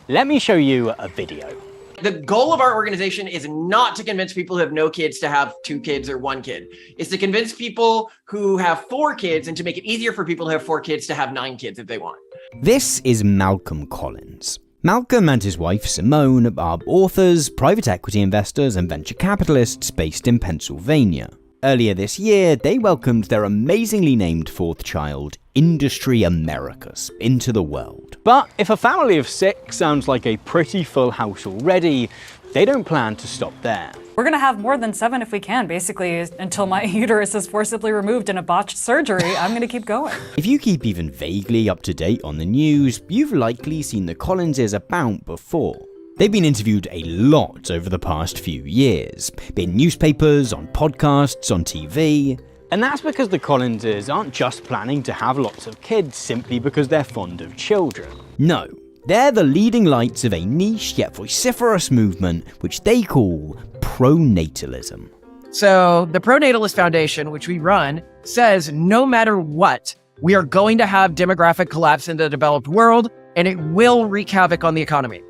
Let me show you a video. The goal of our organization is not to convince people who have no kids to have 2 kids or 1 kid. It's to convince people who have 4 kids and to make it easier for people who have 4 kids to have 9 kids if they want. This is Malcolm Collins. Malcolm and his wife Simone are authors, private equity investors, and venture capitalists based in Pennsylvania. Earlier this year, they welcomed their amazingly named 4th child, Industry Americas, into the world. But if a family of 6 sounds like a pretty full house already, they don't plan to stop there. We're gonna have more than 7 if we can, basically, until my uterus is forcibly removed in a botched surgery. I'm gonna keep going. If you keep even vaguely up to date on the news, you've likely seen the Collinses about before. They've been interviewed a lot over the past few years, in newspapers, on podcasts, on TV. And that's because the Collinses aren't just planning to have lots of kids simply because they're fond of children. No, they're the leading lights of a niche yet vociferous movement which they call pronatalism. So the Pronatalist Foundation, which we run, says no matter what, we are going to have demographic collapse in the developed world, and it will wreak havoc on the economy.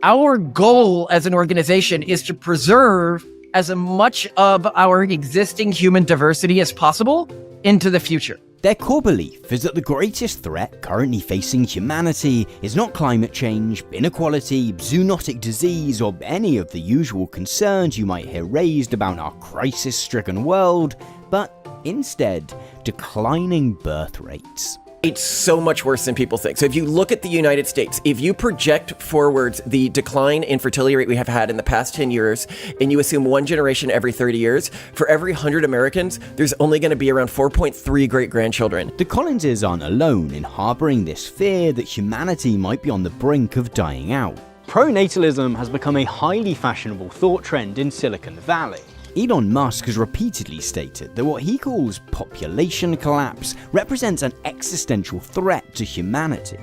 Our goal as an organization is to preserve as much of our existing human diversity as possible into the future. Their core belief is that the greatest threat currently facing humanity is not climate change, inequality, zoonotic disease, or any of the usual concerns you might hear raised about our crisis-stricken world, but instead, declining birth rates. It's so much worse than people think. So if you look at the United States, if you project forwards the decline in fertility rate we have had in the past 10 years, and you assume 1 generation every 30 years, for every 100 Americans, there's only going to be around 4.3 great-grandchildren. The Collinses aren't alone in harboring this fear that humanity might be on the brink of dying out. Pronatalism has become a highly fashionable thought trend in Silicon Valley. Elon Musk has repeatedly stated that what he calls population collapse represents an existential threat to humanity,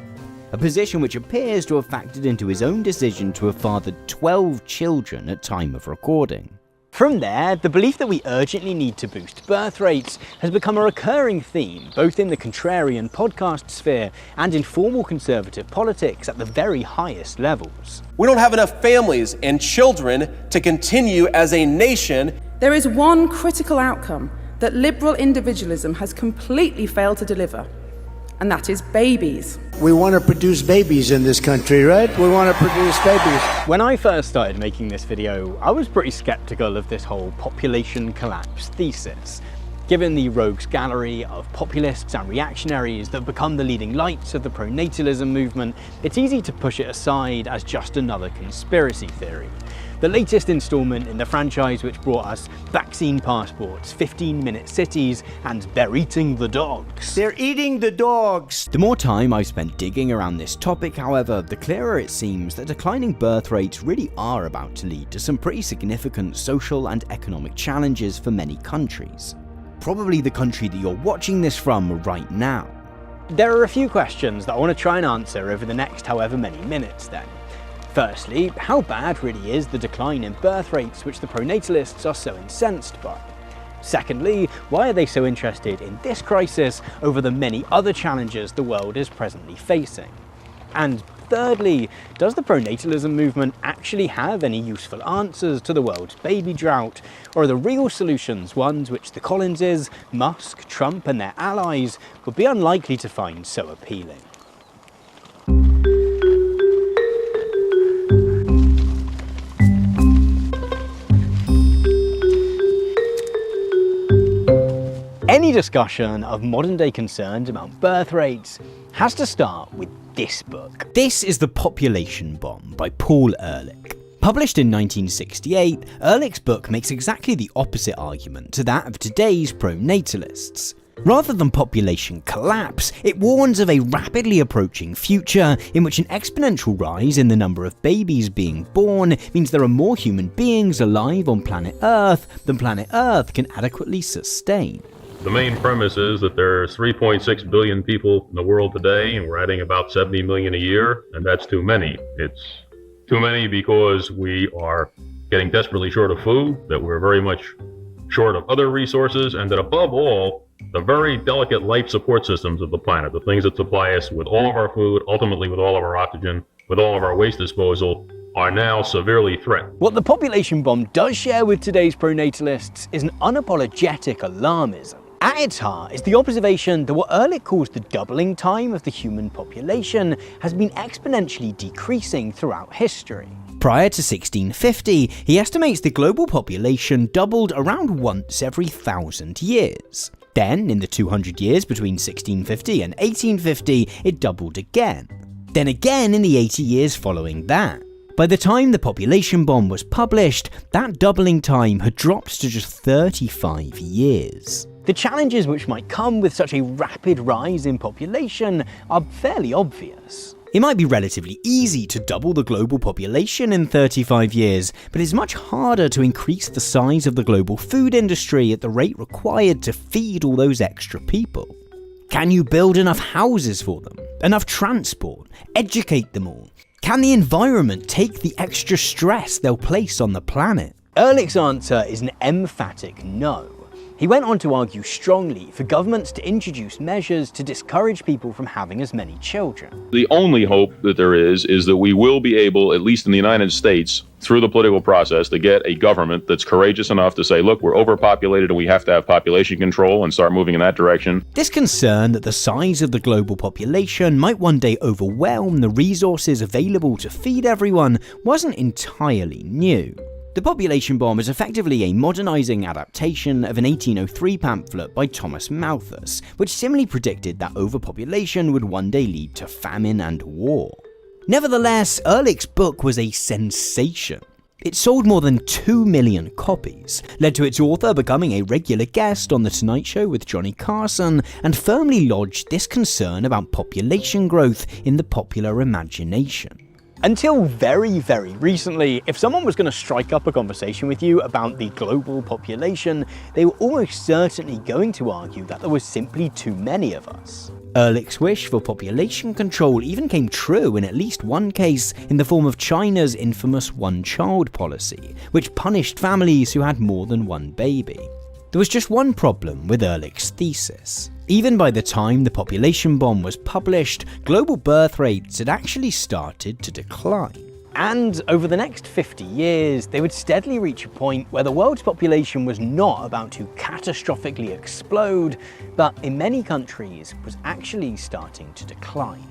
a position which appears to have factored into his own decision to have fathered 12 children at time of recording. From there, the belief that we urgently need to boost birth rates has become a recurring theme both in the contrarian podcast sphere and in formal conservative politics at the very highest levels. We don't have enough families and children to continue as a nation. There is one critical outcome that liberal individualism has completely failed to deliver, and that is babies. We want to produce babies in this country, right? We want to produce babies. When I first started making this video, I was pretty skeptical of this whole population collapse thesis. Given the rogues gallery of populists and reactionaries that have become the leading lights of the pronatalism movement, it's easy to push it aside as just another conspiracy theory. The latest installment in the franchise which brought us vaccine passports, 15-minute cities, and they're eating the dogs. They're eating the dogs. The more time I've spent digging around this topic, however, the clearer it seems that declining birth rates really are about to lead to some pretty significant social and economic challenges for many countries. Probably the country that you're watching this from right now. There are a few questions that I want to try and answer over the next however many minutes then. Firstly, how bad really is the decline in birth rates which the pronatalists are so incensed by? Secondly, why are they so interested in this crisis over the many other challenges the world is presently facing? And thirdly, does the pronatalism movement actually have any useful answers to the world's baby drought? Or are the real solutions ones which the Collinses, Musk, Trump and their allies would be unlikely to find so appealing? Any discussion of modern day concerns about birth rates has to start with this book. This is The Population Bomb by Paul Ehrlich. Published in 1968, Ehrlich's book makes exactly the opposite argument to that of today's pronatalists. Rather than population collapse, it warns of a rapidly approaching future in which an exponential rise in the number of babies being born means there are more human beings alive on planet Earth than planet Earth can adequately sustain. The main premise is that there's 3.6 billion people in the world today, and we're adding about 70 million a year, and that's too many. It's too many because we are getting desperately short of food, that we're very much short of other resources, and that above all, the very delicate life support systems of the planet, the things that supply us with all of our food, ultimately with all of our oxygen, with all of our waste disposal, are now severely threatened. What the population bomb does share with today's pronatalists is an unapologetic alarmism. At its heart is the observation that what Ehrlich calls the doubling time of the human population has been exponentially decreasing throughout history. Prior to 1650, he estimates the global population doubled around once every 1,000 years. Then, in the 200 years between 1650 and 1850, it doubled again. Then again in the 80 years following that. By the time the population bomb was published, that doubling time had dropped to just 35 years. The challenges which might come with such a rapid rise in population are fairly obvious. It might be relatively easy to double the global population in 35 years, but it's much harder to increase the size of the global food industry at the rate required to feed all those extra people. Can you build enough houses for them? Enough transport? Educate them all? Can the environment take the extra stress they'll place on the planet? Ehrlich's answer is an emphatic no. He went on to argue strongly for governments to introduce measures to discourage people from having as many children. The only hope that there is that we will be able, at least in the United States, through the political process, to get a government that's courageous enough to say, look, we're overpopulated and we have to have population control and start moving in that direction. This concern that the size of the global population might one day overwhelm the resources available to feed everyone wasn't entirely new. The population bomb is effectively a modernising adaptation of an 1803 pamphlet by Thomas Malthus, which similarly predicted that overpopulation would one day lead to famine and war. Nevertheless, Ehrlich's book was a sensation. It sold more than 2 million copies, led to its author becoming a regular guest on The Tonight Show with Johnny Carson, and firmly lodged this concern about population growth in the popular imagination. Until very, very recently, if someone was going to strike up a conversation with you about the global population, they were almost certainly going to argue that there was simply too many of us. Ehrlich's wish for population control even came true in at least one case in the form of China's infamous one-child policy, which punished families who had more than one baby. There was just one problem with Ehrlich's thesis. Even by the time the population bomb was published, global birth rates had actually started to decline. And over the next 50 years, they would steadily reach a point where the world's population was not about to catastrophically explode, but in many countries was actually starting to decline.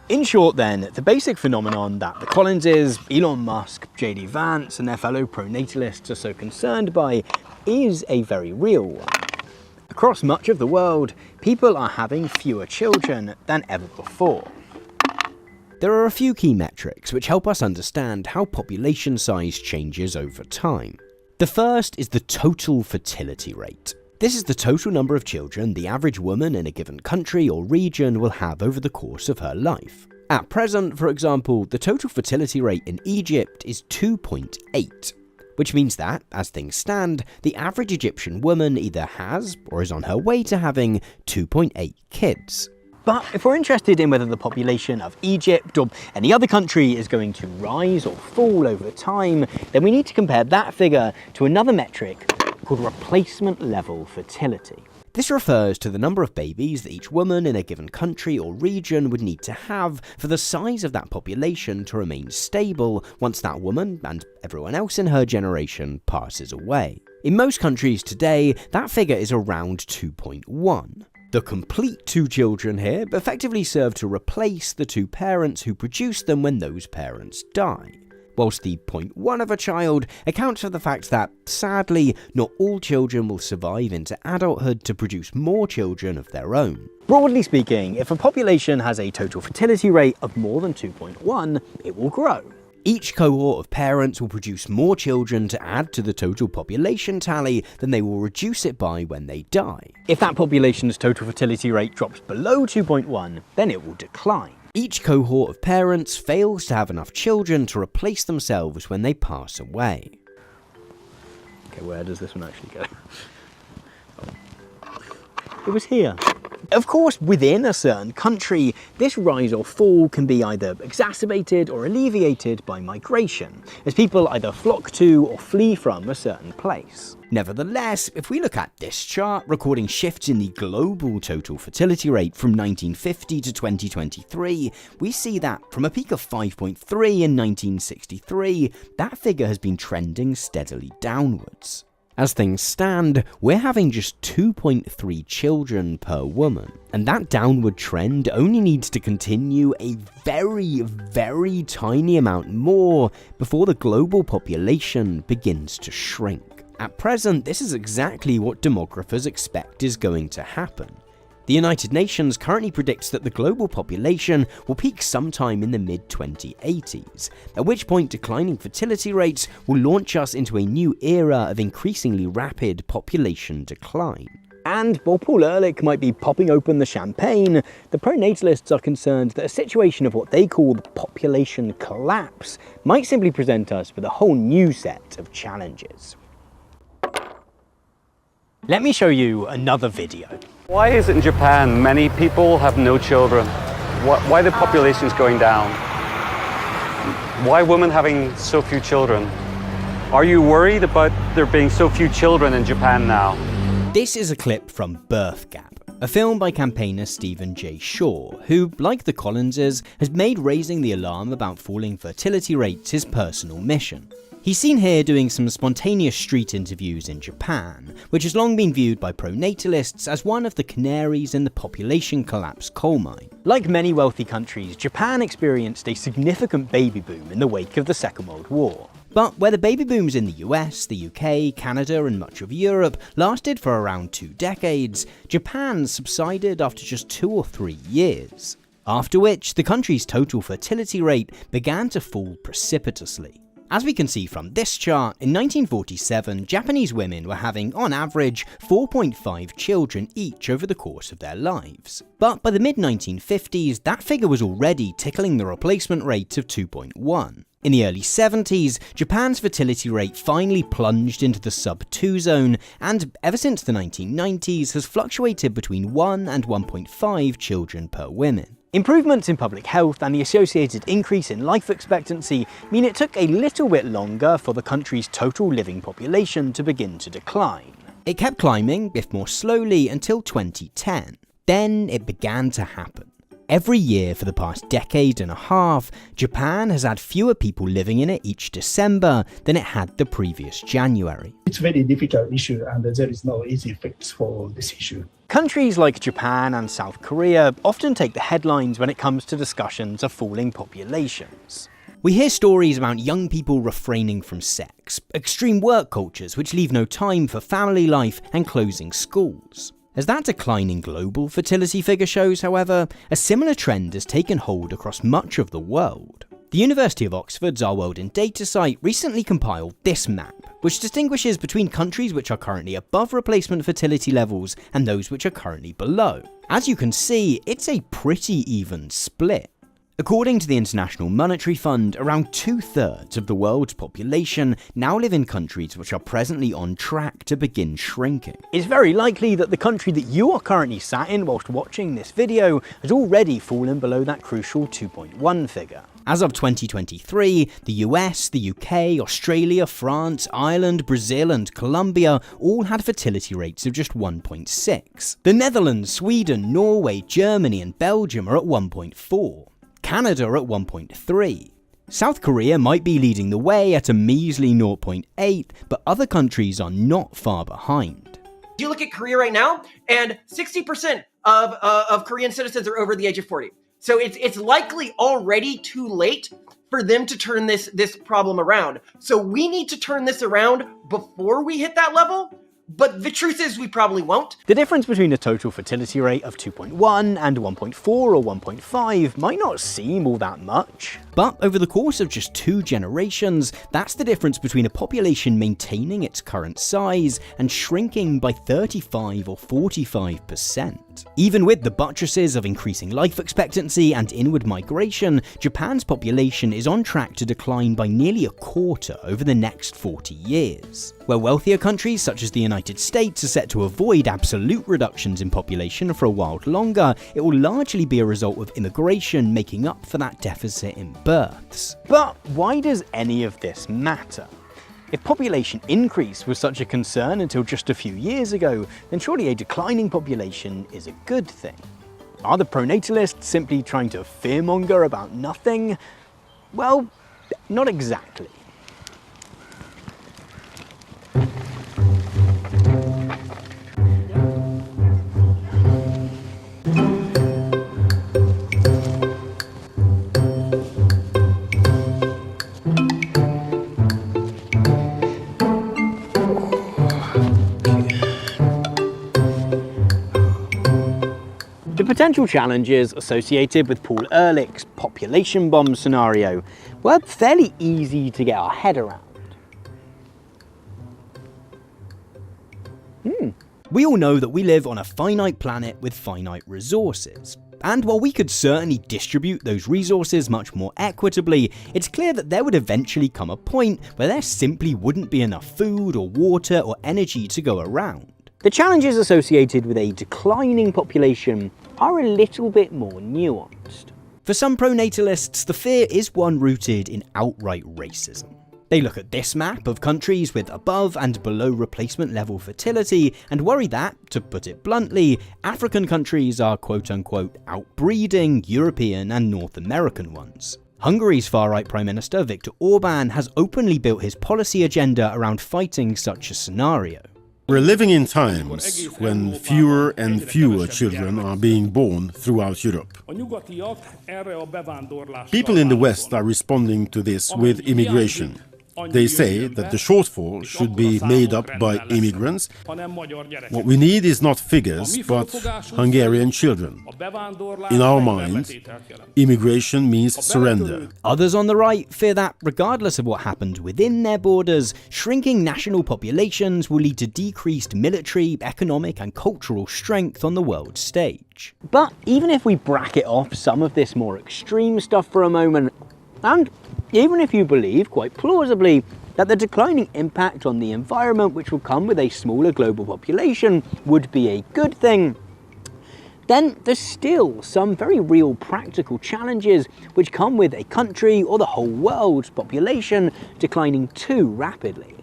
In short then, the basic phenomenon that the Collinses, Elon Musk, JD Vance and their fellow pronatalists are so concerned by is a very real one. Across much of the world, people are having fewer children than ever before. There are a few key metrics which help us understand how population size changes over time. The first is the total fertility rate. This is the total number of children the average woman in a given country or region will have over the course of her life. At present, for example, the total fertility rate in Egypt is 2.8, which means that, as things stand, the average Egyptian woman either has or is on her way to having 2.8 kids. But if we're interested in whether the population of Egypt or any other country is going to rise or fall over time, then we need to compare that figure to another metric called replacement level fertility. This refers to the number of babies that each woman in a given country or region would need to have for the size of that population to remain stable once that woman, and everyone else in her generation, passes away. In most countries today, that figure is around 2.1. The complete two children here effectively serve to replace the two parents who produced them when those parents die, whilst the 0.1 of a child accounts for the fact that, sadly, not all children will survive into adulthood to produce more children of their own. Broadly speaking, if a population has a total fertility rate of more than 2.1, it will grow. Each cohort of parents will produce more children to add to the total population tally than they will reduce it by when they die. If that population's total fertility rate drops below 2.1, then it will decline. Each cohort of parents fails to have enough children to replace themselves when they pass away. Okay, where does this one actually go? It was here. Of course, within a certain country, this rise or fall can be either exacerbated or alleviated by migration, as people either flock to or flee from a certain place. Nevertheless, if we look at this chart recording shifts in the global total fertility rate from 1950 to 2023, we see that from a peak of 5.3 in 1963, that figure has been trending steadily downwards. As things stand, we're having just 2.3 children per woman, and that downward trend only needs to continue a very, very tiny amount more before the global population begins to shrink. At present, this is exactly what demographers expect is going to happen. The United Nations currently predicts that the global population will peak sometime in the mid-2080s, at which point declining fertility rates will launch us into a new era of increasingly rapid population decline. And while Paul Ehrlich might be popping open the champagne, the pronatalists are concerned that a situation of what they call the population collapse might simply present us with a whole new set of challenges. Let me show you another video. Why is it in Japan many people have no children? Why the population is going down? Why women having so few children? Are you worried about there being so few children in Japan now? This is a clip from Birth Gap, a film by campaigner Stephen J. Shaw, who, like the Collinses, has made raising the alarm about falling fertility rates his personal mission. He's seen here doing some spontaneous street interviews in Japan, which has long been viewed by pronatalists as one of the canaries in the population collapse coalmine. Like many wealthy countries, Japan experienced a significant baby boom in the wake of the Second World War. But where the baby booms in the US, the UK, Canada and much of Europe lasted for around 2 decades, Japan subsided after just 2 or 3 years. After which, the country's total fertility rate began to fall precipitously. As we can see from this chart, in 1947, Japanese women were having, on average, 4.5 children each over the course of their lives. But by the mid-1950s, that figure was already tickling the replacement rate of 2.1. In the early 70s, Japan's fertility rate finally plunged into the sub-2 zone, and ever since the 1990s has fluctuated between 1 and 1.5 children per woman. Improvements in public health and the associated increase in life expectancy mean it took a little bit longer for the country's total living population to begin to decline. It kept climbing, if more slowly, until 2010. Then it began to happen. Every year for the past decade and a half, Japan has had fewer people living in it each December than it had the previous January. It's a very difficult issue and there is no easy fix for this issue. Countries like Japan and South Korea often take the headlines when it comes to discussions of falling populations. We hear stories about young people refraining from sex, extreme work cultures which leave no time for family life, and closing schools. As that declining global fertility figure shows, however, a similar trend has taken hold across much of the world. The University of Oxford's Our World in Data site recently compiled this map, which distinguishes between countries which are currently above replacement fertility levels and those which are currently below. As you can see, it's a pretty even split. According to the International Monetary Fund, around 2/3 of the world's population now live in countries which are presently on track to begin shrinking. It's very likely that the country that you are currently sat in whilst watching this video has already fallen below that crucial 2.1 figure. As of 2023, the US, the UK, Australia, France, Ireland, Brazil and Colombia all had fertility rates of just 1.6. The Netherlands, Sweden, Norway, Germany and Belgium are at 1.4. Canada at 1.3. South Korea might be leading the way at a measly 0.8, but other countries are not far behind. You look at Korea right now, and 60% of Korean citizens are over the age of 40. So it's likely already too late for them to turn this problem around. So we need to turn this around before we hit that level. But the truth is we probably won't. The difference between a total fertility rate of 2.1 and 1.4 or 1.5 might not seem all that much. But over the course of just 2 generations, that's the difference between a population maintaining its current size and shrinking by 35 or 45%. Even with the buttresses of increasing life expectancy and inward migration, Japan's population is on track to decline by nearly a quarter over the next 40 years. Where wealthier countries such as the United States are set to avoid absolute reductions in population for a while longer, it will largely be a result of immigration making up for that deficit in births. But why does any of this matter? If population increase was such a concern until just a few years ago, then surely a declining population is a good thing. Are the pronatalists simply trying to fearmonger about nothing? Well, not exactly. The potential challenges associated with Paul Ehrlich's population bomb scenario were fairly easy to get our head around. We all know that we live on a finite planet with finite resources. And while we could certainly distribute those resources much more equitably, it's clear that there would eventually come a point where there simply wouldn't be enough food or water or energy to go around. The challenges associated with a declining population are a little bit more nuanced. For some pronatalists, the fear is one rooted in outright racism. They look at this map of countries with above and below replacement level fertility and worry that, to put it bluntly, African countries are quote-unquote outbreeding European and North American ones. Hungary's far-right Prime Minister Viktor Orban has openly built his policy agenda around fighting such a scenario. We're living in times when fewer and fewer children are being born throughout Europe. People in the West are responding to this with immigration. They say that the shortfall should be made up by immigrants. What we need is not figures, but Hungarian children. In our mind, immigration means surrender. Others on the right fear that, regardless of what happened within their borders, shrinking national populations will lead to decreased military, economic and cultural strength on the world stage. But even if we bracket off some of this more extreme stuff for a moment, and even if you believe, quite plausibly, that the declining impact on the environment which will come with a smaller global population would be a good thing, then there's still some very real practical challenges which come with a country or the whole world's population declining too rapidly.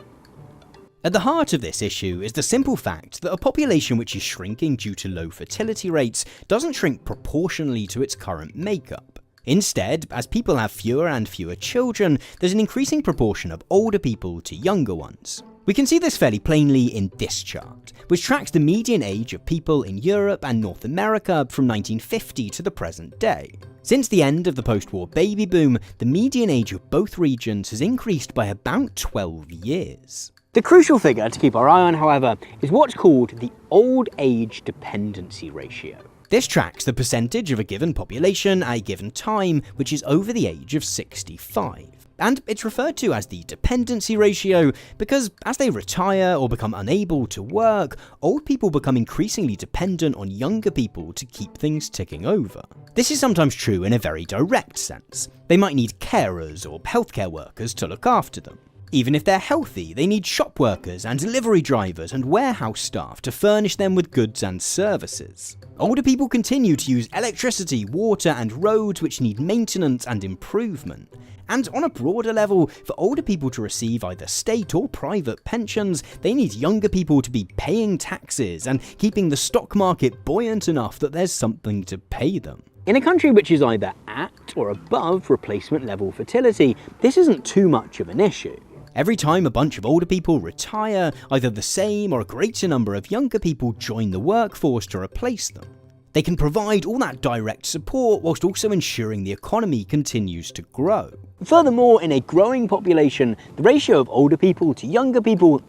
At the heart of this issue is the simple fact that a population which is shrinking due to low fertility rates doesn't shrink proportionally to its current makeup. Instead, as people have fewer and fewer children, there's an increasing proportion of older people to younger ones. We can see this fairly plainly in this chart, which tracks the median age of people in Europe and North America from 1950 to the present day. Since the end of the post-war baby boom, the median age of both regions has increased by about 12 years. The crucial figure to keep our eye on, however, is what's called the old age dependency ratio. This tracks the percentage of a given population at a given time which is over the age of 65. And it's referred to as the dependency ratio because as they retire or become unable to work, old people become increasingly dependent on younger people to keep things ticking over. This is sometimes true in a very direct sense. They might need carers or healthcare workers to look after them. Even if they're healthy, they need shop workers and delivery drivers and warehouse staff to furnish them with goods and services. Older people continue to use electricity, water and roads which need maintenance and improvement. And on a broader level, for older people to receive either state or private pensions, they need younger people to be paying taxes and keeping the stock market buoyant enough that there's something to pay them. In a country which is either at or above replacement level fertility, this isn't too much of an issue. Every time a bunch of older people retire, either the same or a greater number of younger people join the workforce to replace them. They can provide all that direct support whilst also ensuring the economy continues to grow. Furthermore, in a growing population, the ratio of older people to younger people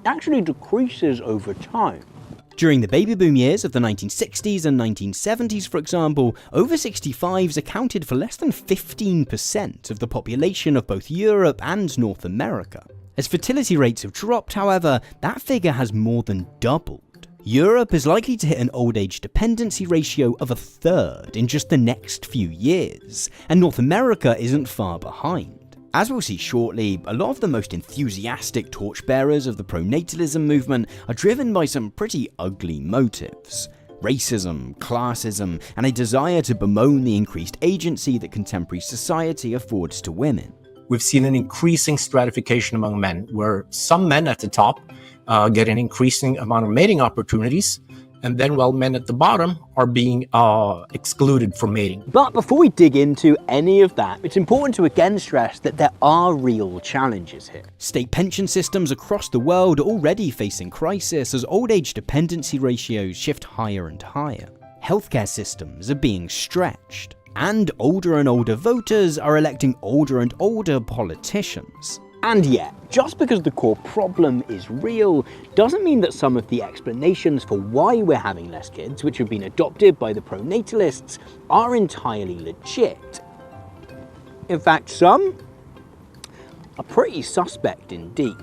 actually decreases over time. During the baby boom years of the 1960s and 1970s, for example, over 65s accounted for less than 15% of the population of both Europe and North America. As fertility rates have dropped, however, that figure has more than doubled. Europe is likely to hit an old age dependency ratio of 1/3 in just the next few years, and North America isn't far behind. As we'll see shortly, a lot of the most enthusiastic torchbearers of the pronatalism movement are driven by some pretty ugly motives. Racism, classism, and a desire to bemoan the increased agency that contemporary society affords to women. We've seen an increasing stratification among men, where some men at the top get an increasing amount of mating opportunities, and then while men at the bottom are being excluded from mating. But before we dig into any of that, it's important to again stress that there are real challenges here. State pension systems across the world are already facing crisis as old age dependency ratios shift higher and higher. Healthcare systems are being stretched, and older voters are electing older and older politicians. And yet, just because the core problem is real, doesn't mean that some of the explanations for why we're having less kids, which have been adopted by the pronatalists, are entirely legit. In fact, some are pretty suspect indeed.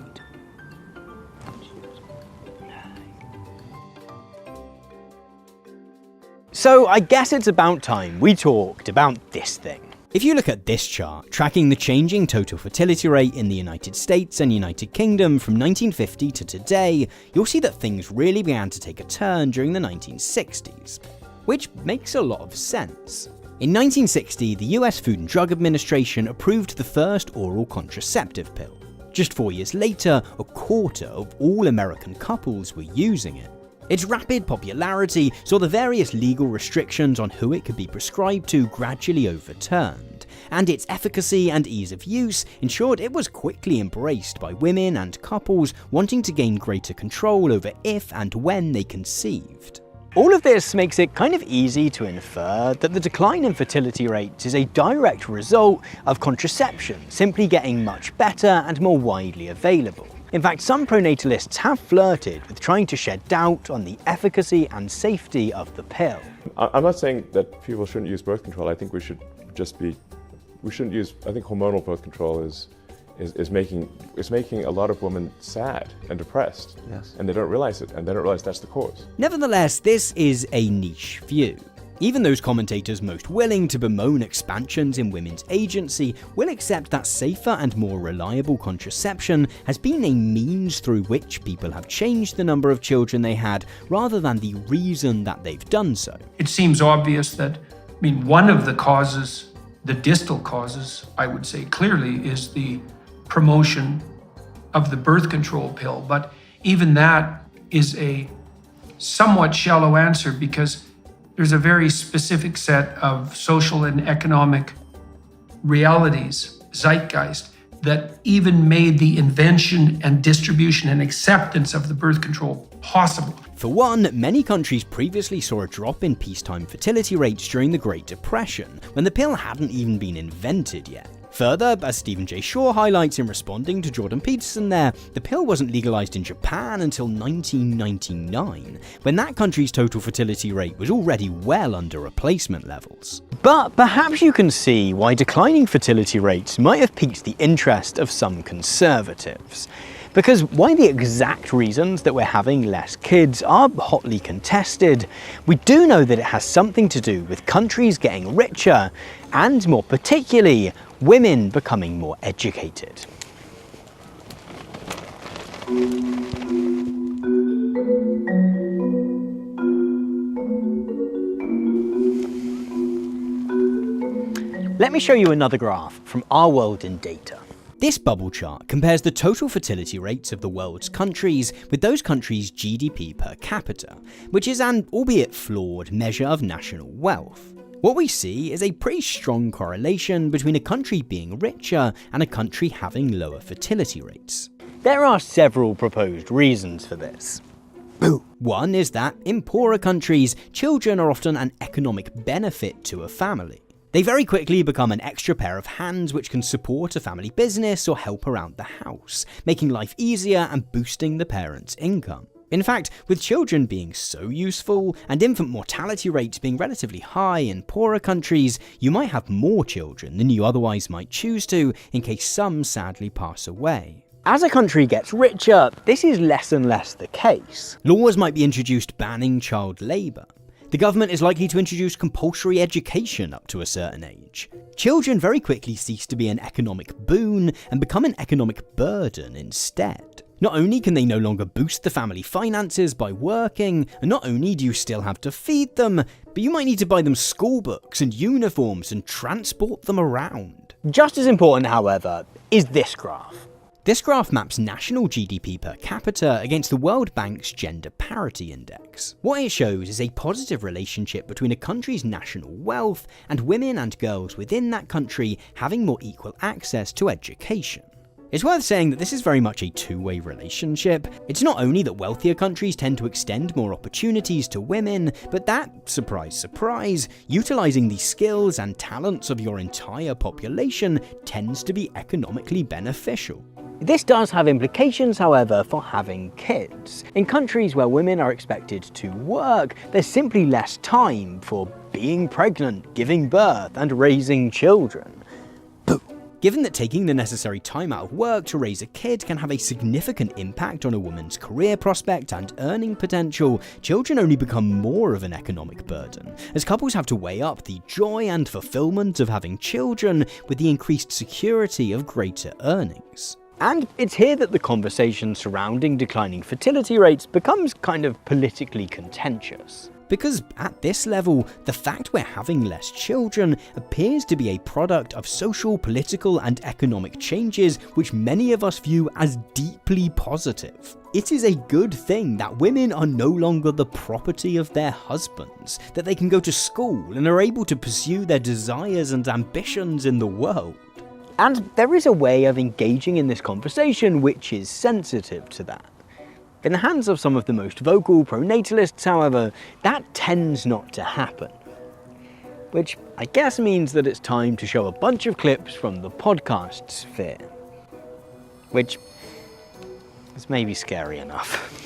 So I guess it's about time we talked about this thing. If you look at this chart, tracking the changing total fertility rate in the United States and United Kingdom from 1950 to today, you'll see that things really began to take a turn during the 1960s, which makes a lot of sense. In 1960, the US Food and Drug Administration approved the first oral contraceptive pill. Just 4 years later, 1/4 of all American couples were using it. Its rapid popularity saw the various legal restrictions on who it could be prescribed to gradually overturned, and its efficacy and ease of use ensured it was quickly embraced by women and couples wanting to gain greater control over if and when they conceived. All of this makes it kind of easy to infer that the decline in fertility rates is a direct result of contraception simply getting much better and more widely available. In fact, some pronatalists have flirted with trying to shed doubt on the efficacy and safety of the pill. I'm not saying that people shouldn't use birth control. I think we shouldn't use, I think hormonal birth control is making a lot of women sad and depressed. Yes. And they don't realize it, and they don't realize that's the cause. Nevertheless, this is a niche view. Even those commentators most willing to bemoan expansions in women's agency will accept that safer and more reliable contraception has been a means through which people have changed the number of children they had rather than the reason that they've done so. It seems obvious that, one of the causes, the distal causes, I would say clearly, is the promotion of the birth control pill. But even that is a somewhat shallow answer because there's a very specific set of social and economic realities, zeitgeist, that even made the invention and distribution and acceptance of the birth control possible. For one, many countries previously saw a drop in peacetime fertility rates during the Great Depression, when the pill hadn't even been invented yet. Further, as Stephen J. Shaw highlights in responding to Jordan Peterson there, the pill wasn't legalized in Japan until 1999, when that country's total fertility rate was already well under replacement levels. But perhaps you can see why declining fertility rates might have piqued the interest of some conservatives. Because while the exact reasons that we're having less kids are hotly contested, we do know that it has something to do with countries getting richer, and more particularly, women becoming more educated. Let me show you another graph from Our World in Data. This bubble chart compares the total fertility rates of the world's countries with those countries' GDP per capita, which is an, albeit flawed, measure of national wealth. What we see is a pretty strong correlation between a country being richer and a country having lower fertility rates. There are several proposed reasons for this. One is that in poorer countries, children are often an economic benefit to a family. They very quickly become an extra pair of hands which can support a family business or help around the house, making life easier and boosting the parents' income. In fact, with children being so useful, and infant mortality rates being relatively high in poorer countries, you might have more children than you otherwise might choose to, in case some sadly pass away. As a country gets richer, this is less and less the case. Laws might be introduced banning child labour. The government is likely to introduce compulsory education up to a certain age. Children very quickly cease to be an economic boon and become an economic burden instead. Not only can they no longer boost the family finances by working, and not only do you still have to feed them, but you might need to buy them school books and uniforms and transport them around. Just as important, however, is this graph. This graph maps national GDP per capita against the World Bank's Gender Parity Index. What it shows is a positive relationship between a country's national wealth and women and girls within that country having more equal access to education. It's worth saying that this is very much a two-way relationship. It's not only that wealthier countries tend to extend more opportunities to women, but that, surprise surprise, utilising the skills and talents of your entire population tends to be economically beneficial. This does have implications, however, for having kids. In countries where women are expected to work, there's simply less time for being pregnant, giving birth, and raising children. Given that taking the necessary time out of work to raise a kid can have a significant impact on a woman's career prospect and earning potential, children only become more of an economic burden, as couples have to weigh up the joy and fulfillment of having children with the increased security of greater earnings. And it's here that the conversation surrounding declining fertility rates becomes kind of politically contentious. Because at this level, the fact we're having less children appears to be a product of social, political, and economic changes which many of us view as deeply positive. It is a good thing that women are no longer the property of their husbands, that they can go to school and are able to pursue their desires and ambitions in the world. And there is a way of engaging in this conversation which is sensitive to that. In the hands of some of the most vocal pronatalists, however, that tends not to happen. Which I guess means that it's time to show a bunch of clips from the podcast sphere. Which is maybe scary enough.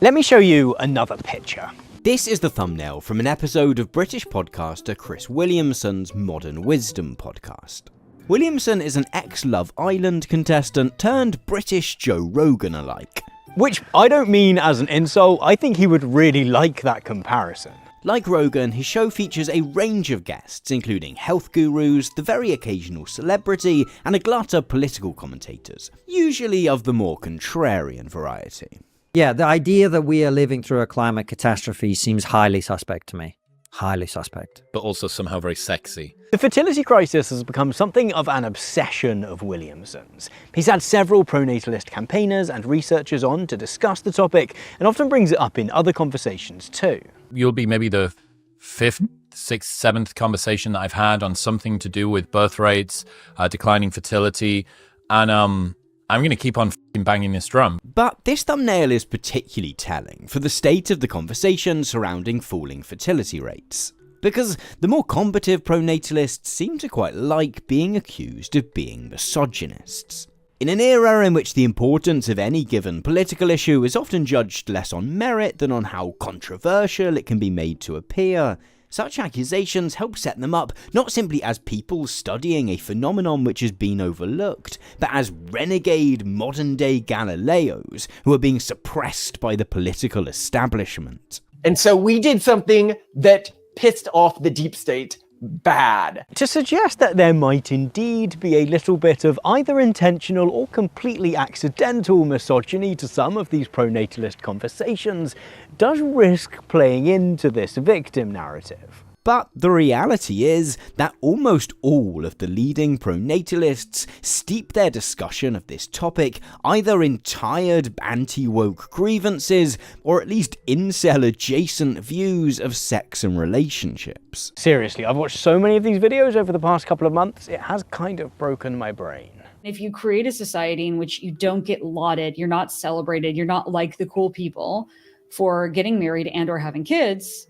Let me show you another picture. This is the thumbnail from an episode of British podcaster Chris Williamson's Modern Wisdom podcast. Williamson is an ex-Love Island contestant turned British Joe Rogan alike. Which I don't mean as an insult, I think he would really like that comparison. Like Rogan, his show features a range of guests, including health gurus, the very occasional celebrity, and a glut of political commentators, usually of the more contrarian variety. Yeah, the idea that we are living through a climate catastrophe seems highly suspect to me. Highly suspect. But also somehow very sexy. The fertility crisis has become something of an obsession of Williamson's. He's had several pronatalist campaigners and researchers on to discuss the topic, and often brings it up in other conversations too. You'll be maybe the 5th, 6th, 7th conversation that I've had on something to do with birth rates, declining fertility, and I'm going to keep on banging this drum. But this thumbnail is particularly telling for the state of the conversation surrounding falling fertility rates. Because the more combative pronatalists seem to quite like being accused of being misogynists. In an era in which the importance of any given political issue is often judged less on merit than on how controversial it can be made to appear, such accusations help set them up not simply as people studying a phenomenon which has been overlooked, but as renegade modern-day Galileos who are being suppressed by the political establishment. And so we did something that pissed off the deep state bad. To suggest that there might indeed be a little bit of either intentional or completely accidental misogyny to some of these pronatalist conversations does risk playing into this victim narrative. But the reality is that almost all of the leading pronatalists steep their discussion of this topic either in tired anti-woke grievances or at least incel-adjacent views of sex and relationships. Seriously, I've watched so many of these videos over the past couple of months, it has kind of broken my brain. If you create a society in which you don't get lauded, you're not celebrated, you're not like the cool people for getting married and or having kids,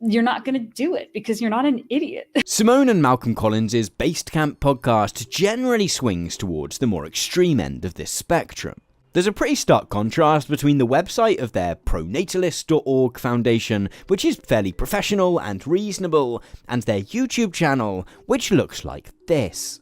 you're not going to do it because you're not an idiot. Simone and Malcolm Collins' Based Camp podcast generally swings towards the more extreme end of this spectrum. There's a pretty stark contrast between the website of their pronatalist.org foundation, which is fairly professional and reasonable, and their YouTube channel, which looks like this.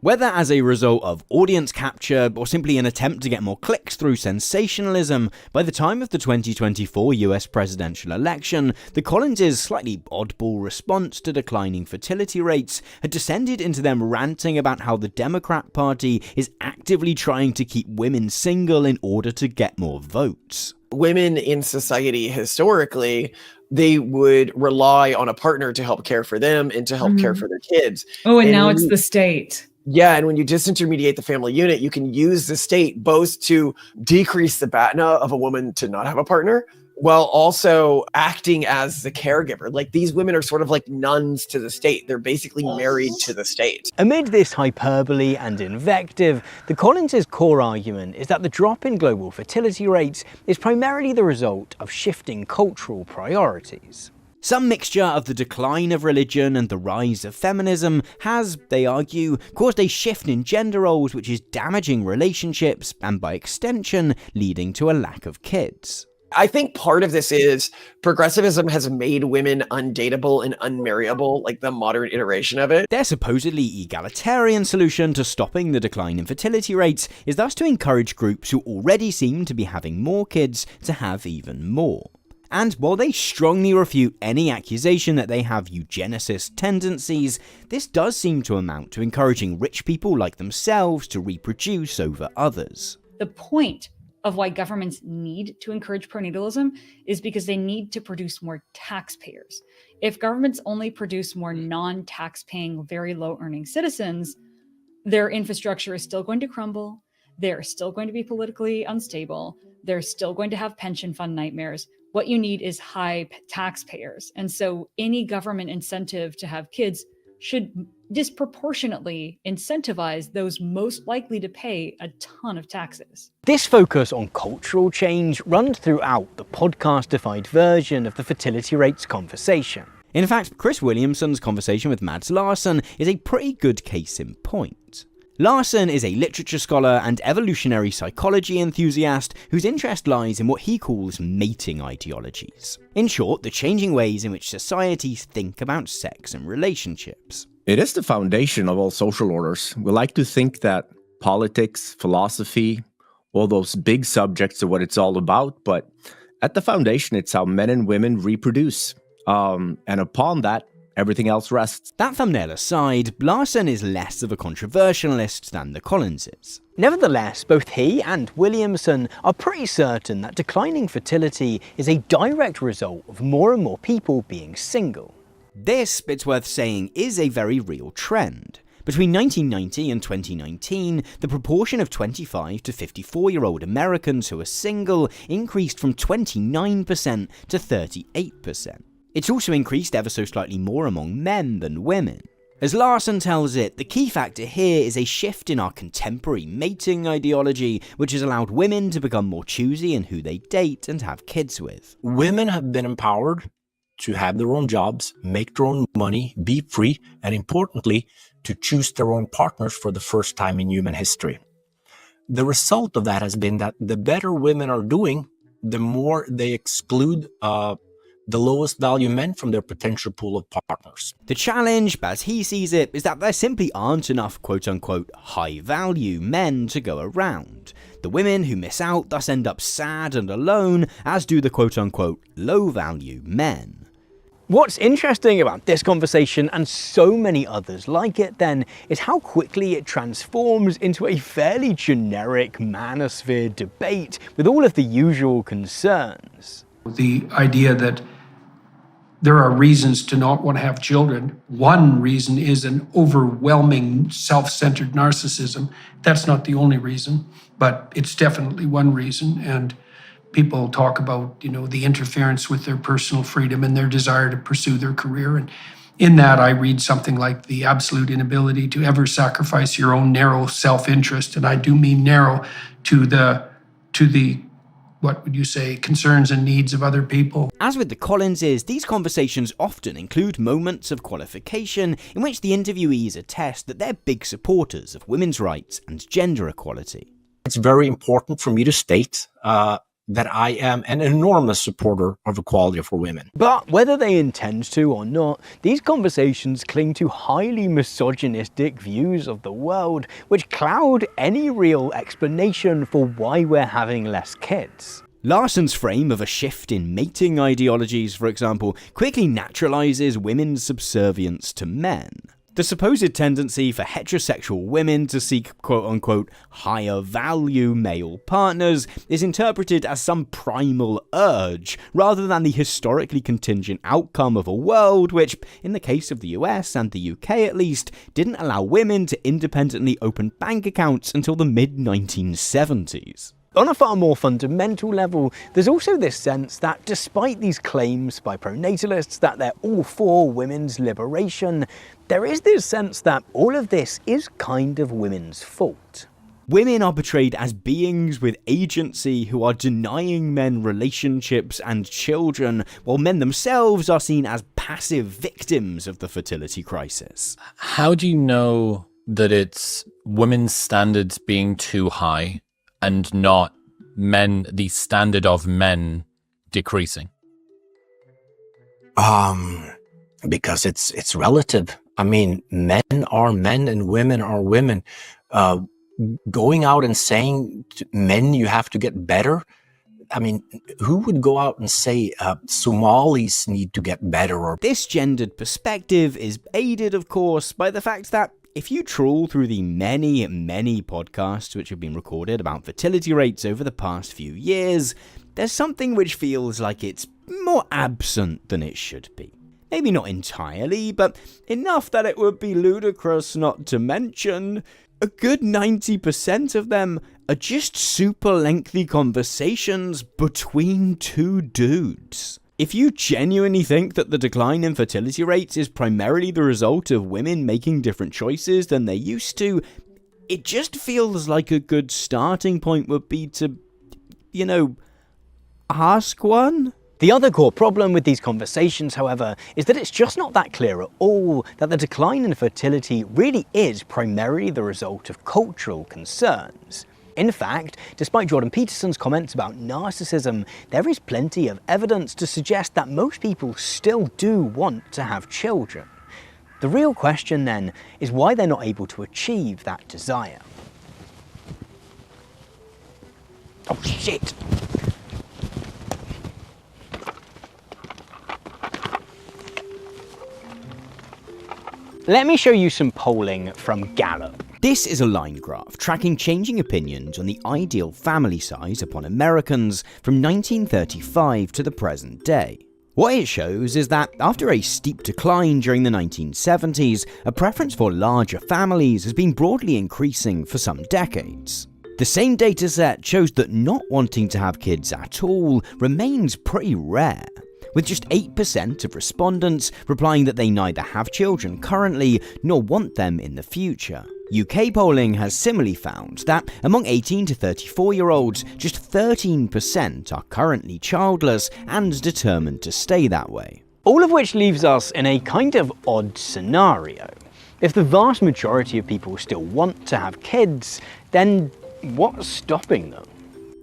Whether as a result of audience capture or simply an attempt to get more clicks through sensationalism, by the time of the 2024 US presidential election, the Collins' slightly oddball response to declining fertility rates had descended into them ranting about how the Democrat Party is actively trying to keep women single in order to get more votes. Women in society historically, they would rely on a partner to help care for them and to help care for their kids. Oh, and now it's the state. Yeah, and when you disintermediate the family unit, you can use the state both to decrease the BATNA of a woman to not have a partner, while also acting as the caregiver. Like, these women are sort of like nuns to the state. They're basically married to the state. Amid this hyperbole and invective, the Collins' core argument is that the drop in global fertility rates is primarily the result of shifting cultural priorities. Some mixture of the decline of religion and the rise of feminism has, they argue, caused a shift in gender roles which is damaging relationships and by extension leading to a lack of kids. I think part of this is progressivism has made women undateable and unmarriable, like the modern iteration of it. Their supposedly egalitarian solution to stopping the decline in fertility rates is thus to encourage groups who already seem to be having more kids to have even more. And while they strongly refute any accusation that they have eugenicist tendencies, this does seem to amount to encouraging rich people like themselves to reproduce over others. The point of why governments need to encourage pronatalism is because they need to produce more taxpayers. If governments only produce more non-tax-paying, very low-earning citizens, their infrastructure is still going to crumble, they're still going to be politically unstable, they're still going to have pension fund nightmares. What you need is high taxpayers. And so any government incentive to have kids should disproportionately incentivize those most likely to pay a ton of taxes. This focus on cultural change runs throughout the podcastified version of the fertility rates conversation. In fact, Chris Williamson's conversation with Mads Larsen is a pretty good case in point. Larsen is a literature scholar and evolutionary psychology enthusiast whose interest lies in what he calls mating ideologies. In short, the changing ways in which societies think about sex and relationships. It is the foundation of all social orders. We like to think that politics, philosophy, all those big subjects are what it's all about, but at the foundation, it's how men and women reproduce. And upon that, everything else rests. That thumbnail aside, Larsen is less of a controversialist than the Collinses. Nevertheless, both he and Williamson are pretty certain that declining fertility is a direct result of more and more people being single. This, it's worth saying, is a very real trend. Between 1990 and 2019, the proportion of 25 to 54-year-old Americans who are single increased from 29% to 38%. It's also increased ever so slightly more among men than women. As Larsen tells it, the key factor here is a shift in our contemporary mating ideology, which has allowed women to become more choosy in who they date and have kids with. Women have been empowered to have their own jobs, make their own money, be free, and importantly, to choose their own partners for the first time in human history. The result of that has been that the better women are doing, the more they exclude the lowest value men from their potential pool of partners. The challenge, as he sees it, is that there simply aren't enough quote-unquote high-value men to go around. The women who miss out thus end up sad and alone, as do the quote-unquote low-value men. What's interesting about this conversation, and so many others like it then, is how quickly it transforms into a fairly generic manosphere debate with all of the usual concerns. The idea that there are reasons to not want to have children. One reason is an overwhelming self-centered narcissism. That's not the only reason, but it's definitely one reason. And people talk about, the interference with their personal freedom and their desire to pursue their career. And in that, I read something like the absolute inability to ever sacrifice your own narrow self-interest, and I do mean narrow, to the what would you say, concerns and needs of other people. As with the Collinses, these conversations often include moments of qualification in which the interviewees attest that they're big supporters of women's rights and gender equality. It's very important for me to state that I am an enormous supporter of equality for women. But whether they intend to or not, these conversations cling to highly misogynistic views of the world, which cloud any real explanation for why we're having less kids. Larson's frame of a shift in mating ideologies, for example, quickly naturalizes women's subservience to men. The supposed tendency for heterosexual women to seek quote-unquote higher value male partners is interpreted as some primal urge, rather than the historically contingent outcome of a world which, in the case of the US and the UK at least, didn't allow women to independently open bank accounts until the mid-1970s. On a far more fundamental level, there's also this sense that despite these claims by pronatalists that they're all for women's liberation, there is this sense that all of this is kind of women's fault. Women are portrayed as beings with agency who are denying men relationships and children, while men themselves are seen as passive victims of the fertility crisis. How do you know that it's women's standards being too high and not the standard of men decreasing? Because it's relative. I mean, men are men and women are women. Going out and saying to men you have to get better. I mean, who would go out and say Somalis need to get better? Or this gendered perspective is aided, of course, by the fact that if you trawl through the many, many podcasts which have been recorded about fertility rates over the past few years, there's something which feels like it's more absent than it should be. Maybe not entirely, but enough that it would be ludicrous not to mention. A good 90% of them are just super lengthy conversations between two dudes. If you genuinely think that the decline in fertility rates is primarily the result of women making different choices than they used to, it just feels like a good starting point would be to, ask one. The other core problem with these conversations, however, is that it's just not that clear at all that the decline in fertility really is primarily the result of cultural concerns. In fact, despite Jordan Peterson's comments about narcissism, there is plenty of evidence to suggest that most people still do want to have children. The real question then is why they're not able to achieve that desire. Oh shit! Let me show you some polling from Gallup. This is a line graph tracking changing opinions on the ideal family size upon Americans from 1935 to the present day. What it shows is that after a steep decline during the 1970s, a preference for larger families has been broadly increasing for some decades. The same dataset shows that not wanting to have kids at all remains pretty rare, with just 8% of respondents replying that they neither have children currently nor want them in the future. UK polling has similarly found that among 18 to 34-year-olds, just 13% are currently childless and determined to stay that way. All of which leaves us in a kind of odd scenario. If the vast majority of people still want to have kids, then what's stopping them?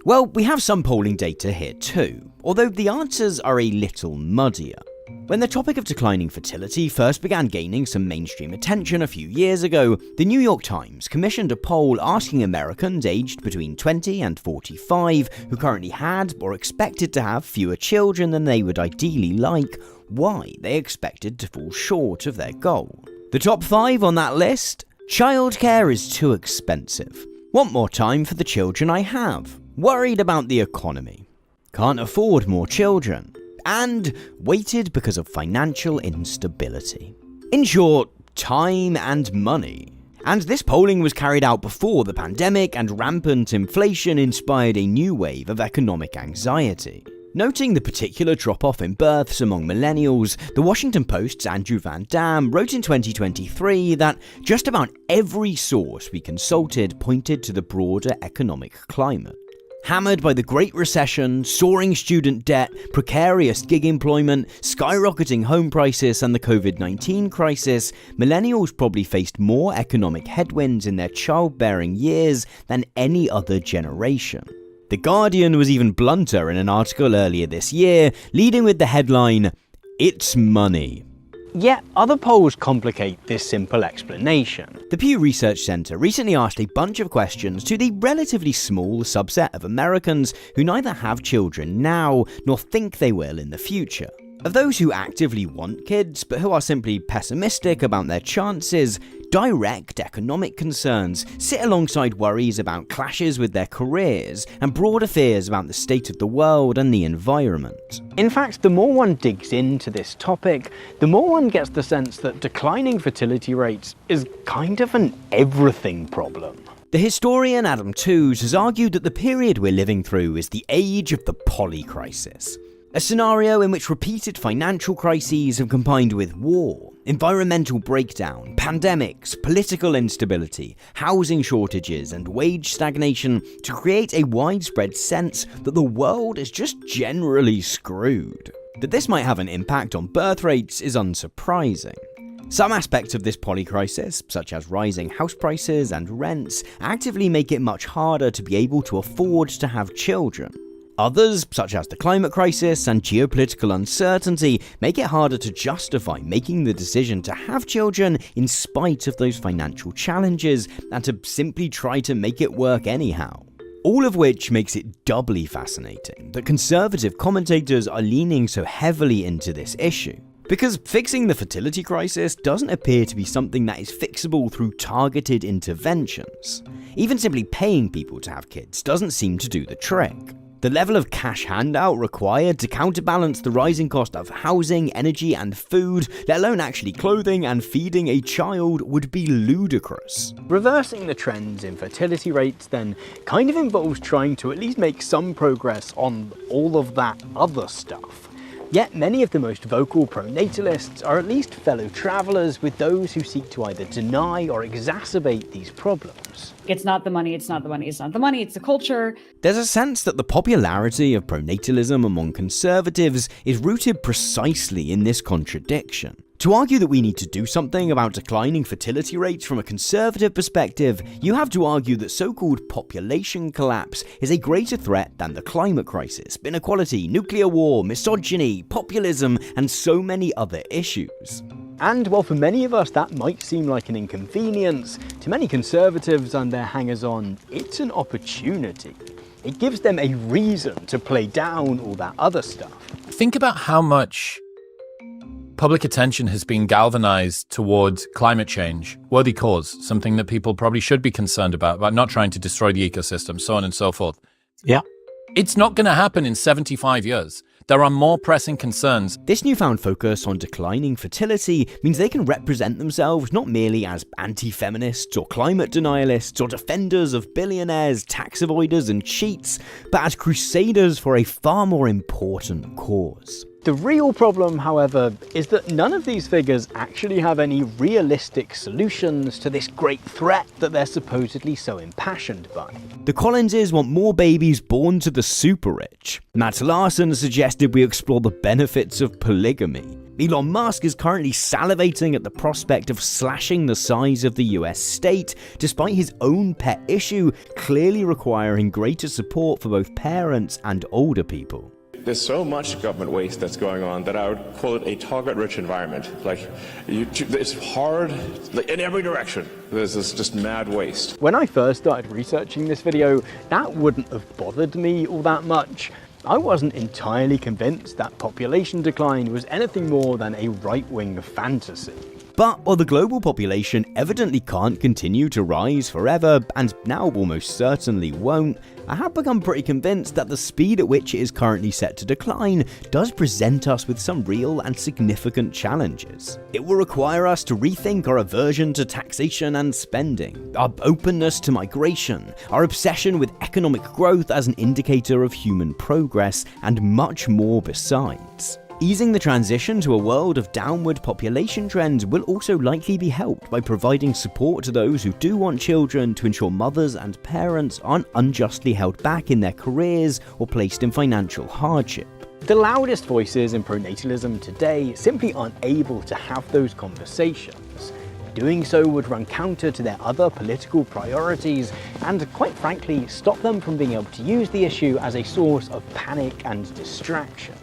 Well, we have some polling data here too, although the answers are a little muddier. When the topic of declining fertility first began gaining some mainstream attention a few years ago, the New York Times commissioned a poll asking Americans aged between 20 and 45 who currently had or expected to have fewer children than they would ideally like, why they expected to fall short of their goal. The top 5 on that list: childcare is too expensive, want more time for the children I have, worried about the economy, can't afford more children, and waited because of financial instability. In short, time and money. And this polling was carried out before the pandemic and rampant inflation inspired a new wave of economic anxiety. Noting the particular drop-off in births among millennials, the Washington Post's Andrew Van Dam wrote in 2023 that just about every source we consulted pointed to the broader economic climate. Hammered by the Great Recession, soaring student debt, precarious gig employment, skyrocketing home prices, and the COVID-19 crisis, millennials probably faced more economic headwinds in their childbearing years than any other generation. The Guardian was even blunter in an article earlier this year, leading with the headline, "It's money." Yet other polls complicate this simple explanation. The Pew Research Center recently asked a bunch of questions to the relatively small subset of Americans who neither have children now nor think they will in the future. Of those who actively want kids but who are simply pessimistic about their chances, direct economic concerns sit alongside worries about clashes with their careers and broader fears about the state of the world and the environment. In fact, the more one digs into this topic, the more one gets the sense that declining fertility rates is kind of an everything problem. The historian Adam Tooze has argued that the period we're living through is the age of the polycrisis. A scenario in which repeated financial crises have combined with war, environmental breakdown, pandemics, political instability, housing shortages, and wage stagnation to create a widespread sense that the world is just generally screwed. That this might have an impact on birth rates is unsurprising. Some aspects of this polycrisis, such as rising house prices and rents, actively make it much harder to be able to afford to have children. Others, such as the climate crisis and geopolitical uncertainty, make it harder to justify making the decision to have children in spite of those financial challenges and to simply try to make it work anyhow. All of which makes it doubly fascinating that conservative commentators are leaning so heavily into this issue. Because fixing the fertility crisis doesn't appear to be something that is fixable through targeted interventions. Even simply paying people to have kids doesn't seem to do the trick. The level of cash handout required to counterbalance the rising cost of housing, energy, and food, let alone actually clothing and feeding a child, would be ludicrous. Reversing the trends in fertility rates then kind of involves trying to at least make some progress on all of that other stuff. Yet many of the most vocal pronatalists are at least fellow travellers with those who seek to either deny or exacerbate these problems. It's not the money, it's not the money, it's not the money, it's the culture. There's a sense that the popularity of pronatalism among conservatives is rooted precisely in this contradiction. To argue that we need to do something about declining fertility rates from a conservative perspective, you have to argue that so-called population collapse is a greater threat than the climate crisis, inequality, nuclear war, misogyny, populism, and so many other issues. And while for many of us that might seem like an inconvenience, to many conservatives and their hangers-on, it's an opportunity. It gives them a reason to play down all that other stuff. Think about how much public attention has been galvanized towards climate change, worthy cause, something that people probably should be concerned about not trying to destroy the ecosystem, so on and so forth. Yeah. It's not going to happen in 75 years. There are more pressing concerns. This newfound focus on declining fertility means they can represent themselves not merely as anti-feminists or climate denialists or defenders of billionaires, tax avoiders and cheats, but as crusaders for a far more important cause. The real problem, however, is that none of these figures actually have any realistic solutions to this great threat that they're supposedly so impassioned by. The Collinses want more babies born to the super rich. Matt Larson suggested we explore the benefits of polygamy. Elon Musk is currently salivating at the prospect of slashing the size of the US state, despite his own pet issue clearly requiring greater support for both parents and older people. There's so much government waste that's going on that I would call it a target-rich environment. It's hard in every direction. There's this just mad waste. When I first started researching this video, that wouldn't have bothered me all that much. I wasn't entirely convinced that population decline was anything more than a right-wing fantasy. But while the global population evidently can't continue to rise forever, and now almost certainly won't, I have become pretty convinced that the speed at which it is currently set to decline does present us with some real and significant challenges. It will require us to rethink our aversion to taxation and spending, our openness to migration, our obsession with economic growth as an indicator of human progress, and much more besides. Easing the transition to a world of downward population trends will also likely be helped by providing support to those who do want children to ensure mothers and parents aren't unjustly held back in their careers or placed in financial hardship. The loudest voices in pronatalism today simply aren't able to have those conversations. Doing so would run counter to their other political priorities and, quite frankly, stop them from being able to use the issue as a source of panic and distraction.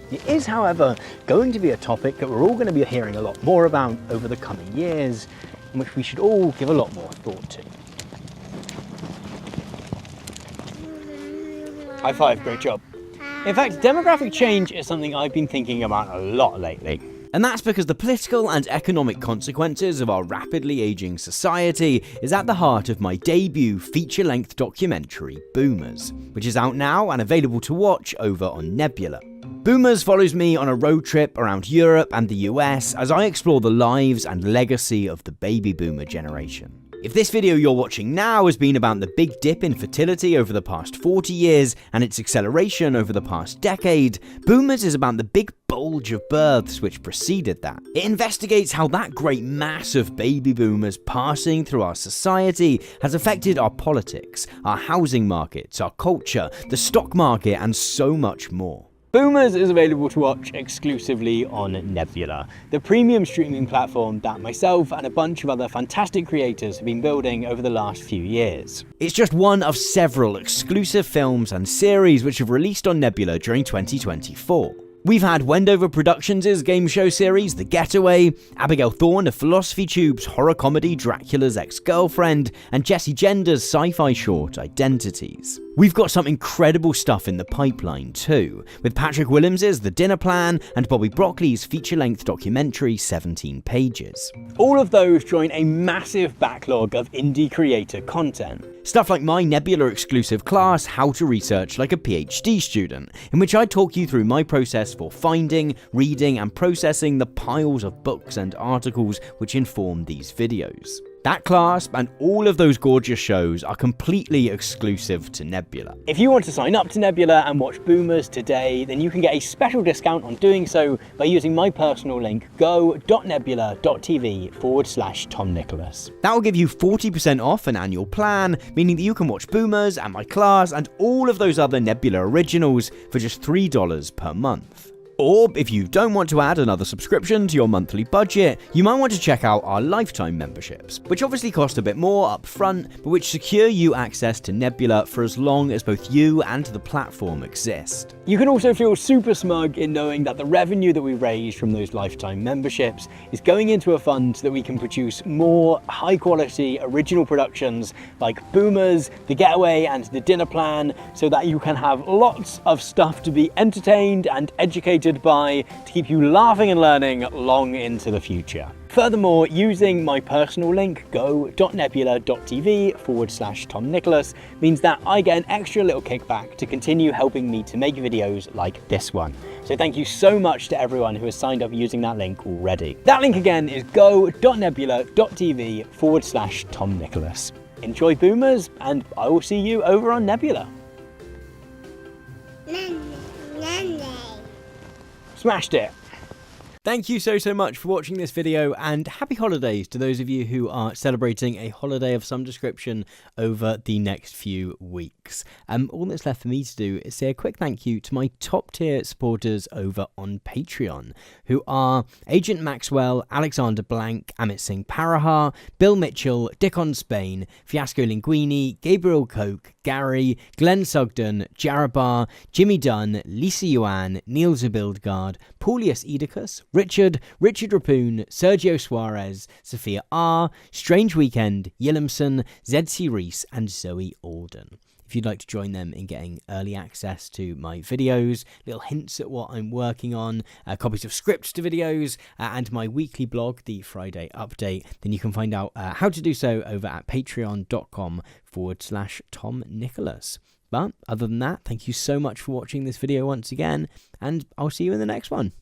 It is, however, going to be a topic that we're all going to be hearing a lot more about over the coming years, and which we should all give a lot more thought to. High five, great job. In fact, demographic change is something I've been thinking about a lot lately. And that's because the political and economic consequences of our rapidly aging society is at the heart of my debut feature-length documentary, Boomers, which is out now and available to watch over on Nebula. Boomers follows me on a road trip around Europe and the US as I explore the lives and legacy of the baby boomer generation. If this video you're watching now has been about the big dip in fertility over the past 40 years and its acceleration over the past decade, Boomers is about the big bulge of births which preceded that. It investigates how that great mass of baby boomers passing through our society has affected our politics, our housing markets, our culture, the stock market, and so much more. Boomers is available to watch exclusively on Nebula, the premium streaming platform that myself and a bunch of other fantastic creators have been building over the last few years. It's just one of several exclusive films and series which have released on Nebula during 2024. We've had Wendover Productions' game show series, The Getaway, Abigail Thorne of Philosophy Tube's horror comedy Dracula's Ex-Girlfriend, and Jesse Gender's sci-fi short Identities. We've got some incredible stuff in the pipeline too, with Patrick Williams' The Dinner Plan and Bobby Broccoli's feature-length documentary 17 Pages. All of those join a massive backlog of indie creator content. Stuff like my Nebula exclusive class, How to Research Like a PhD Student, in which I talk you through my process for finding, reading, and processing the piles of books and articles which inform these videos. That class and all of those gorgeous shows are completely exclusive to Nebula. If you want to sign up to Nebula and watch Boomers today, then you can get a special discount on doing so by using my personal link, go.nebula.tv/Tom Nicholas. That will give you 40% off an annual plan, meaning that you can watch Boomers and my class and all of those other Nebula originals for just $3 per month. Or, if you don't want to add another subscription to your monthly budget, you might want to check out our lifetime memberships, which obviously cost a bit more up front, but which secure you access to Nebula for as long as both you and the platform exist. You can also feel super smug in knowing that the revenue that we raise from those lifetime memberships is going into a fund so that we can produce more high-quality original productions like Boomers, The Getaway, and The Dinner Plan, so that you can have lots of stuff to be entertained and educated by to keep you laughing and learning long into the future. Furthermore, using my personal link, go.nebula.tv/Tom Nicholas, means that I get an extra little kickback to continue helping me to make videos like this one. So thank you so much to everyone who has signed up using that link already. That link again is go.nebula.tv/Tom Nicholas. Enjoy Boomers, and I will see you over on Nebula. Smashed it. Thank you so much for watching this video, and happy holidays to those of you who are celebrating a holiday of some description over the next few weeks. All that's left for me to do is say a quick thank you to my top tier supporters over on Patreon, who are Agent Maxwell, Alexander Blank, Amit Singh Parahar, Bill Mitchell, Dickon Spain, Fiasco Linguini, Gabriel Koch, Gary, Glenn Sugden, Jarabar, Jimmy Dunn, Lisa Yuan, Neil Zabildgard, Paulius Edicus, Richard Rapoon, Sergio Suarez, Sophia R, Strange Weekend, Yillimson, ZC Reese, and Zoe Alden. If you'd like to join them in getting early access to my videos, little hints at what I'm working on, copies of scripts to videos, and my weekly blog, the Friday Update, then you can find out how to do so over at patreon.com/Tom Nicholas. But other than that, thank you so much for watching this video once again, and I'll see you in the next one.